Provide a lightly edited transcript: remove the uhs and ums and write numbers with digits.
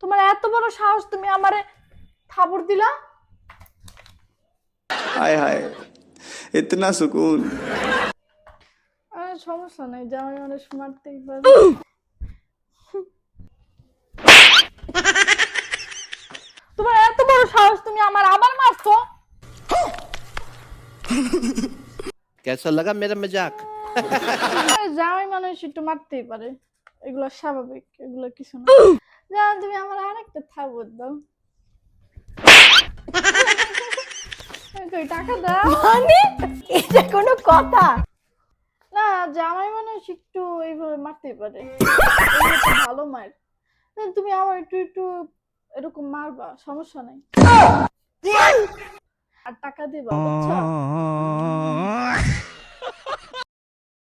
তোমার এত বড় সাহস, তুমি আমারে থাবড় দিলা। हाय हाय इतना सुकून। সমস্যা নাই, জামাই মানুষ মারতেই পারে। তোমার এত বড় সাহস, তুমি আমার আবার মারছো। कैसा लगा मेरा मजाक? জামাই মানুষ একটু মারতেই পারে, এগুলো স্বাভাবিক, এগুলো কিছু না। যা, তুমি আমার আরেকটা থাবড় দাও। কই টাকা দাও। মানে এটা কোনো কথা? না, জামাই মানুষ একটু এইভাবে মারতেই পারে, এগুলো তো ভালো মার। তুমি আমার একটু একটু এরকম মারবা, সমস্যা নাই। আর টাকা দিবা, বুঝছো?